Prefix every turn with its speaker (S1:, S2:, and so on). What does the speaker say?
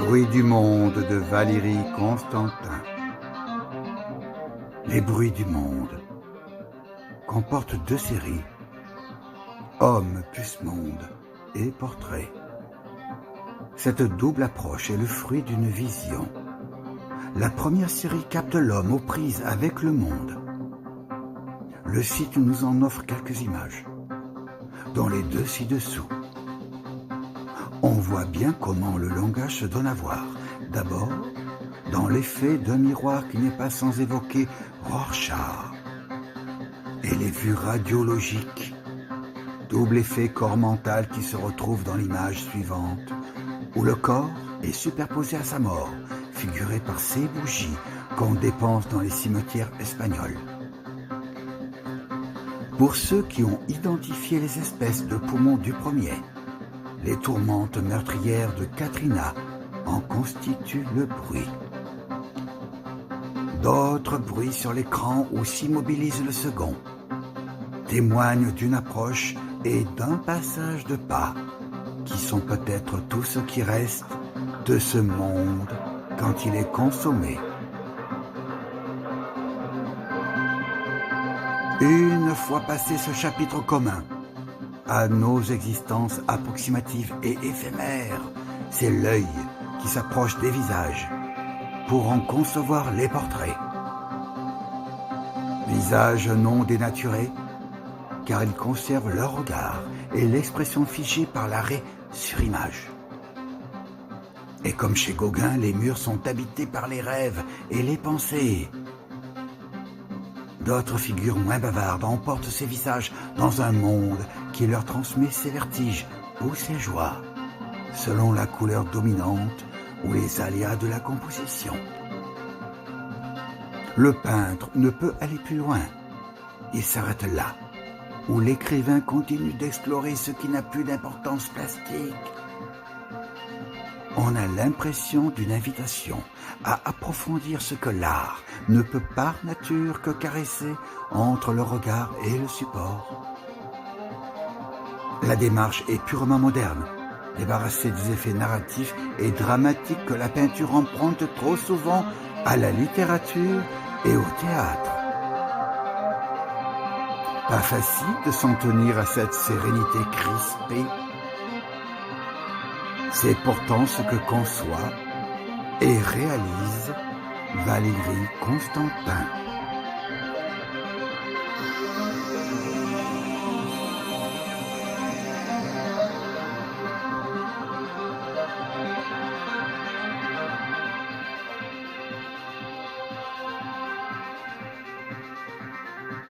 S1: bruits du monde de Valérie Constantin. Les bruits du monde comportent 2 séries, Homme plus monde et Portrait. Cette double approche est le fruit d'une vision. La première série capte l'homme aux prises avec le monde. Le site nous en offre quelques images, dont les 2 ci-dessous. On voit bien comment le langage se donne à voir. D'abord, dans l'effet d'un miroir qui n'est pas sans évoquer Rorschach et les vues radiologiques. Double effet corps mental qui se retrouve dans l'image suivante, où le corps est superposé à sa mort, figuré par ces bougies qu'on dépense dans les cimetières espagnols. Pour ceux qui ont identifié les espèces de poumons du premier, les tourmentes meurtrières de Katrina en constituent le bruit. D'autres bruits sur l'écran où s'immobilise le second témoignent d'une approche et d'un passage de pas qui sont peut-être tout ce qui reste de ce monde quand il est consommé. Une fois passé ce chapitre commun à nos existences approximatives et éphémères, c'est l'œil qui s'approche des visages pour en concevoir les portraits. Visages non dénaturés, car ils conservent leur regard et l'expression figée par l'arrêt sur image. Et comme chez Gauguin, les murs sont habités par les rêves et les pensées. D'autres figures moins bavardes emportent ces visages dans un monde qui leur transmet ses vertiges ou ses joies, selon la couleur dominante ou les aléas de la composition. Le peintre ne peut aller plus loin. Il s'arrête là, où l'écrivain continue d'explorer ce qui n'a plus d'importance plastique. On a l'impression d'une invitation à approfondir ce que l'art ne peut par nature que caresser entre le regard et le support. La démarche est purement moderne, débarrassée des effets narratifs et dramatiques que la peinture emprunte trop souvent à la littérature et au théâtre. Pas facile de s'en tenir à cette sérénité crispée. C'est pourtant ce que conçoit et réalise Valérie Constantin.